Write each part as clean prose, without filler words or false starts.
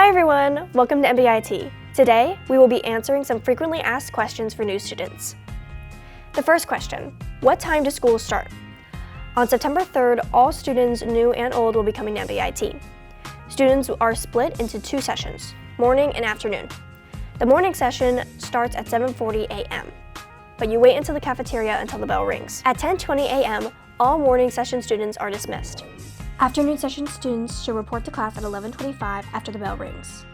Hi everyone, welcome to MBIT. Today, we will be answering some frequently asked questions for new students. The first question, what time does school start? On September 3rd, all students, new and old, will be coming to MBIT. Students are split into two sessions, morning and afternoon. The morning session starts at 7:40 a.m., but you wait until the cafeteria until the bell rings. At 10:20 a.m., all morning session students are dismissed. Afternoon session students should report to class at 11:25 after the bell rings.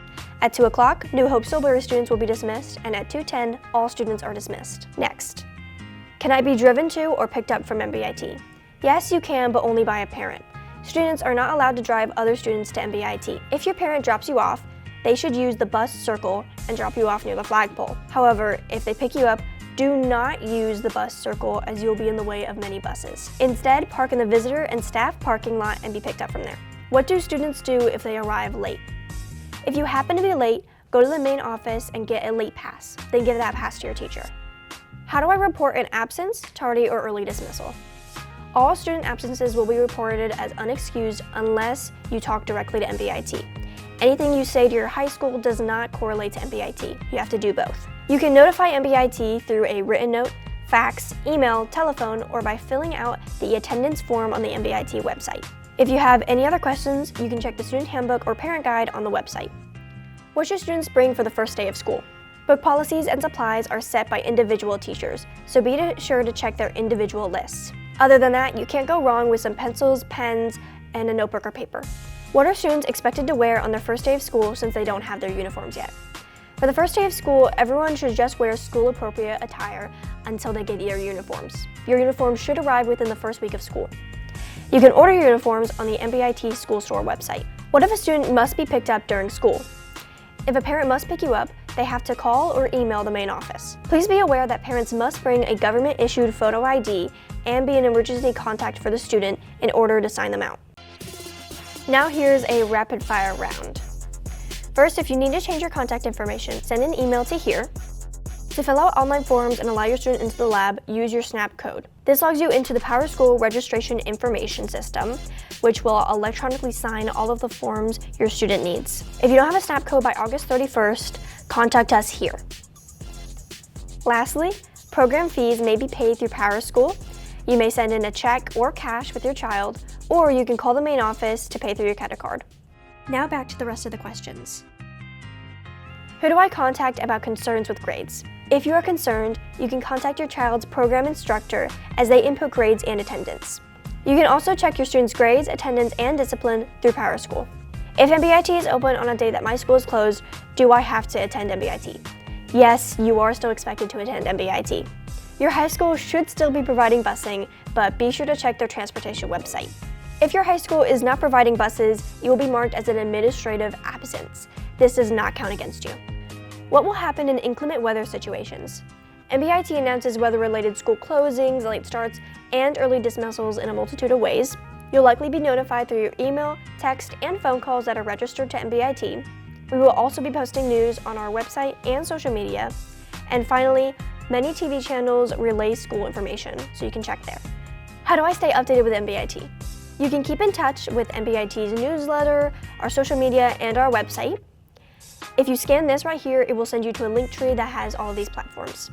At 2 o'clock, New Hope Silbury students will be dismissed, and at 2:10, all students are dismissed. Next, can I be driven to or picked up from MBIT? Yes, you can, but only by a parent. Students are not allowed to drive other students to MBIT. If your parent drops you off, they should use the bus circle and drop you off near the flagpole. However, if they pick you up, do not use the bus circle as you'll be in the way of many buses. Instead, park in the visitor and staff parking lot and be picked up from there. What do students do if they arrive late? If you happen to be late, go to the main office and get a late pass, then give that pass to your teacher. How do I report an absence, tardy, or early dismissal? All student absences will be reported as unexcused unless you talk directly to MBIT. Anything you say to your high school does not correlate to MBIT. You have to do both. You can notify MBIT through a written note, fax, email, telephone, or by filling out the attendance form on the MBIT website. If you have any other questions, you can check the student handbook or parent guide on the website. What should students bring for the first day of school? Book policies and supplies are set by individual teachers, so be sure to check their individual lists. Other than that, you can't go wrong with some pencils, pens, and a notebook or paper. What are students expected to wear on their first day of school since they don't have their uniforms yet? For the first day of school, everyone should just wear school-appropriate attire until they get their uniforms. Your uniforms should arrive within the first week of school. You can order your uniforms on the MBIT school store website. What if a student must be picked up during school? If a parent must pick you up, they have to call or email the main office. Please be aware that parents must bring a government-issued photo ID and be an emergency contact for the student in order to sign them out. Now here's a rapid-fire round. First, if you need to change your contact information, send an email to here. To fill out online forms and allow your student into the lab, use your SNAP code. This logs you into the PowerSchool Registration Information System, which will electronically sign all of the forms your student needs. If you don't have a SNAP code by August 31st, contact us here. Lastly, program fees may be paid through PowerSchool. You may send in a check or cash with your child, or you can call the main office to pay through your credit card. Now back to the rest of the questions. Who do I contact about concerns with grades? If you are concerned, you can contact your child's program instructor as they input grades and attendance. You can also check your students' grades, attendance, and discipline through PowerSchool. If MBIT is open on a day that my school is closed, do I have to attend MBIT? Yes, you are still expected to attend MBIT. Your high school should still be providing busing, but be sure to check their transportation website. If your high school is not providing buses, you will be marked as an administrative absence. This does not count against you. What will happen in inclement weather situations? MBIT announces weather-related school closings, late starts, and early dismissals in a multitude of ways. You'll likely be notified through your email, text, and phone calls that are registered to MBIT. We will also be posting news on our website and social media. And finally, many TV channels relay school information, so you can check there. How do I stay updated with MBIT? You can keep in touch with MBIT's newsletter, our social media, and our website. If you scan this right here, it will send you to a link tree that has all of these platforms.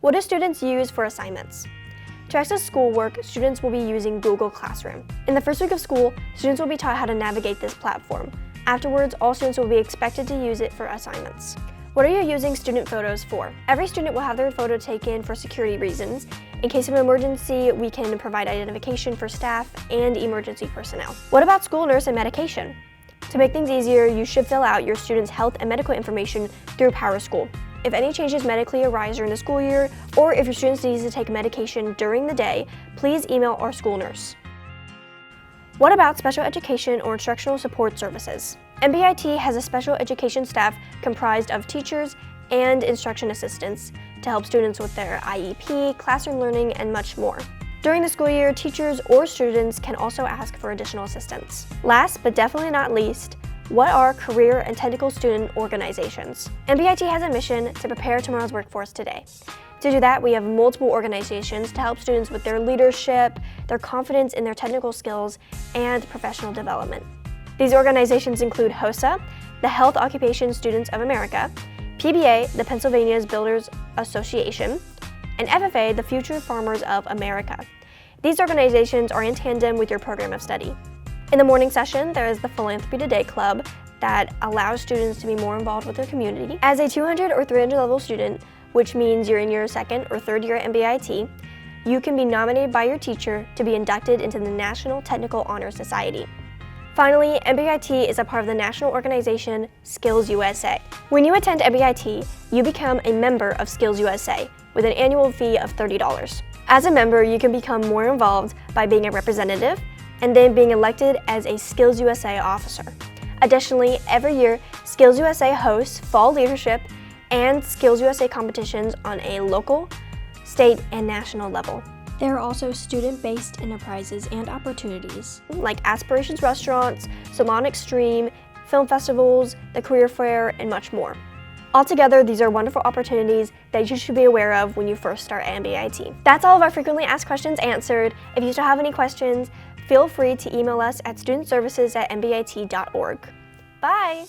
What do students use for assignments? To access schoolwork, students will be using Google Classroom. In the first week of school, students will be taught how to navigate this platform. Afterwards, all students will be expected to use it for assignments. What are you using student photos for? Every student will have their photo taken for security reasons. In case of an emergency, we can provide identification for staff and emergency personnel. What about school nurse and medication? To make things easier, you should fill out your student's health and medical information through PowerSchool. If any changes medically arise during the school year, or if your student needs to take medication during the day, please email our school nurse. What about special education or instructional support services? MBIT has a special education staff comprised of teachers and instruction assistants to help students with their IEP, classroom learning, and much more. During the school year, teachers or students can also ask for additional assistance. Last but definitely not least, what are career and technical student organizations? MBIT has a mission to prepare tomorrow's workforce today. To do that, we have multiple organizations to help students with their leadership, their confidence in their technical skills, and professional development. These organizations include HOSA, the Health Occupation Students of America, PBA, the Pennsylvania Builders Association, and FFA, the Future Farmers of America. These organizations are in tandem with your program of study. In the morning session, there is the Philanthropy Today Club that allows students to be more involved with their community. As a 200 or 300 level student, which means you're in your second or third year at MBIT, you can be nominated by your teacher to be inducted into the National Technical Honor Society. Finally, MBIT is a part of the national organization Skills USA. When you attend MBIT, you become a member of Skills USA with an annual fee of $30. As a member, you can become more involved by being a representative and then being elected as a Skills USA officer. Additionally, every year, Skills USA hosts fall leadership and Skills USA competitions on a local, state, and national level. There are also student-based enterprises and opportunities like Aspirations Restaurants, Salon Extreme, film festivals, the Career Fair, and much more. Altogether, these are wonderful opportunities that you should be aware of when you first start at MBIT. That's all of our frequently asked questions answered. If you still have any questions, feel free to email us at studentservices@mbit.org. Bye!